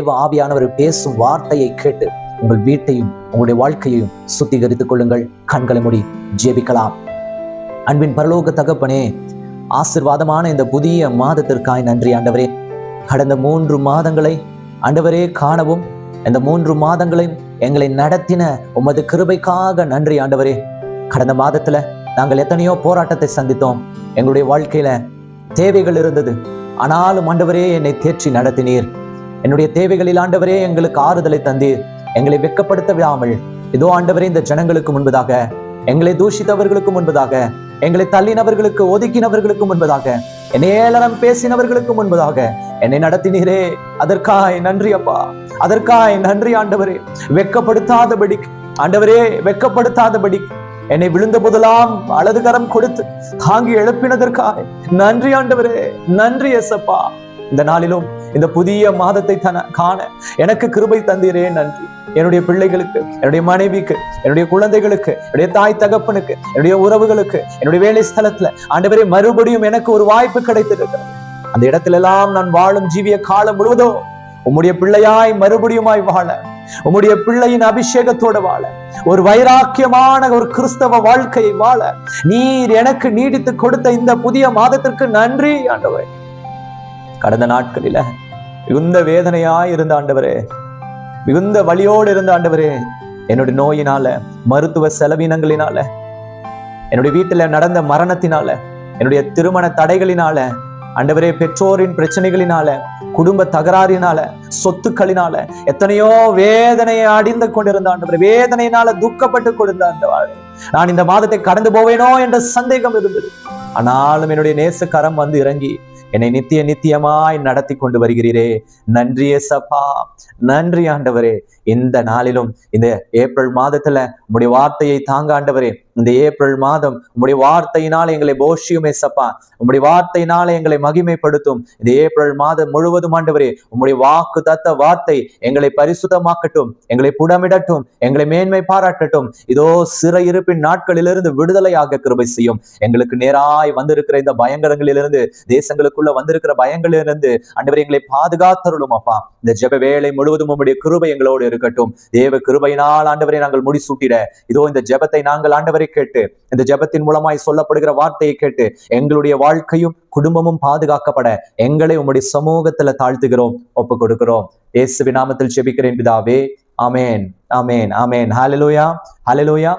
தேவ ஆவியானவர் பேசும் வார்த்தையை கேட்டு உங்கள் வீட்டையும் உங்களுடைய வாழ்க்கையையும் சுத்திகரித்துக் கொள்ளுங்கள். கண்களை மூடி ஜெபிக்கலாம். அன்பின் பரலோக தகப்பனே, ஆசீர்வாதமான இந்த புதிய மாதத்திற்காய் நன்றி ஆண்டவரே. கடந்த 3 மாதங்களை ஆண்டவரே காணவும், இந்த 3 மாதங்களையும் எங்களை நடத்தின உமது கிருபைக்காக நன்றி ஆண்டவரே. கடந்த மாதத்துல நாங்கள் எத்தனையோ போராட்டத்தை சந்தித்தோம். எங்களுடைய வாழ்க்கையில தேவைகள் இருந்தது. ஆனாலும் ஆண்டவரே என்னை தேற்றி நடத்தினீர். என்னுடைய தேவைகளில் ஆண்டவரே எங்களுக்கு ஆறுதலை தந்தீர். எங்களை வெட்கப்படுத்த விடாமல் இதோ ஆண்டவரே இந்த ஜனங்களுக்கு முன்பதாக, எங்களை தூஷித்தவர்களுக்கு முன்பதாக, எங்களை தள்ளினவர்களுக்கு ஒதுக்கினவர்களுக்கு முன்பதாக, என்னை ஏளனம் பேசினவர்களுக்கு முன்பதாக என்னை நடத்தினீரே. அதற்காய் நன்றி அப்பா, அதற்காய் நன்றி ஆண்டவரே. வெட்கப்படுத்தாதபடி ஆண்டவரே, வெட்கப்படுத்தாதபடி என்னை விழுந்த போதெல்லாம் வலது கரம் கொடுத்து தாங்கி எழுப்பினதற்காய் நன்றி ஆண்டவரே. நன்றி ஏசப்பா. இந்த நாளிலும் இந்த புதிய மாதத்தை காண எனக்கு கிருபை தந்தீரே நன்றி. என்னுடைய பிள்ளைகளுக்கு, என்னுடைய மனைவிக்கு, என்னுடைய குழந்தைகளுக்கு, என்னுடைய தாய் தகப்பனுக்கு, என்னுடைய உறவுகளுக்கு, என்னுடைய வேலை ஸ்தலத்துல ஆண்டவரே மறுபடியும் எனக்கு ஒரு வாய்ப்பு கிடைத்திருக்கிறது. அந்த இடத்துல எல்லாம் நான் வாழும் ஜீவிய காலம் முழுவதும் உம்முடைய பிள்ளையாய் மறுபடியுமாய் வாழ, உம்முடைய பிள்ளையின் அபிஷேகத்தோட வாழ, ஒரு வைராக்கியமான ஒரு கிறிஸ்தவ வாழ்க்கையை வாழ நீர் எனக்கு நீடித்து கொடுத்த இந்த புதிய மாதத்திற்கு நன்றி ஆண்டவரே. கடந்த நாட்களில மிகுந்த வேதனையாய் இருந்த ஆண்டவரே, மிகுந்த வலியோடு இருந்த ஆண்டவரே, என்னுடைய நோயினால, மருத்துவ செலவினங்களினால, என்னுடைய வீட்டுல நடந்த மரணத்தினால, என்னுடைய திருமண தடைகளினால ஆண்டவரே, பெற்றோரின் பிரச்சனைகளினால, குடும்ப தகராறினால, சொத்துக்களினால எத்தனையோ வேதனையை அடிந்து கொண்டிருந்த ஆண்டவரே, வேதனையினால துக்கப்பட்டு கொண்டிருந்த ஆண்டவரே, நான் இந்த மாதத்தை கடந்து போவேனோ என்ற சந்தேகம் இருந்தது. ஆனாலும் என்னுடைய நேசக்கரம் வந்து இறங்கி என்னை நித்தியமாய் நடத்தி கொண்டு வருகிறீரே. நன்றி ஏசப்பா, நன்றி ஆண்டவரே. இந்த நாளிலும் இந்த ஏப்ரல் மாதத்துல உம்முடைய வார்த்தையை தாங்க ஆண்டவரே. இந்த ஏப்ரல் மாதம் உம்முடைய வார்த்தையினால எங்களை போஷியும் ஏசப்பா, உம்முடைய வார்த்தையினால எங்களை மகிமைப்படுத்தும். இந்த ஏப்ரல் மாதம் முழுவதும் ஆண்டவரே உம்முடைய வாக்கு தத்த வார்த்தை எங்களை பரிசுத்தமாக்கட்டும், எங்களை புடமிடட்டும், எங்களை மேன்மை பாராட்டட்டும். இதோ சிறையிருப்பின் நாட்களிலிருந்து விடுதலையாக கிருபை செய்யும். எங்களுக்கு நேராய் வந்திருக்கிற இந்த பயங்கரங்களிலிருந்து, தேசங்களுக்குள்ள வந்திருக்கிற பயங்களிலிருந்து ஆண்டவரே எங்களை பாதுகாத்தருளும் அப்பா. இந்த ஜெப வேளை முழுவதும் உம்முடைய கிருபை எங்களோடு இருக்கட்டும். தேவ கிருபையினால் ஆண்டவரை நாங்கள் முடிசூட்டிட இதோ இந்த ஜெபத்தை நாங்கள் ஆண்டவரை கேட்டு, இந்த ஜெபத்தின் மூலமாய் சொல்லப்படுகிற வார்த்தையை கேட்டு எங்களுடைய வாழ்க்கையும் குடும்பமும் பாதுகாக்கப்பட எங்களை உம்முடைய சமூகத்துல தாழ்த்துகிறோம், ஒப்பு கொடுக்கிறோம். இயேசுவின் நாமத்தில் ஜெபிக்கிறேன் பிதாவே. ஆமென், ஆமென், ஆமென். ஹல்லேலூயா, ஹல்லேலூயா.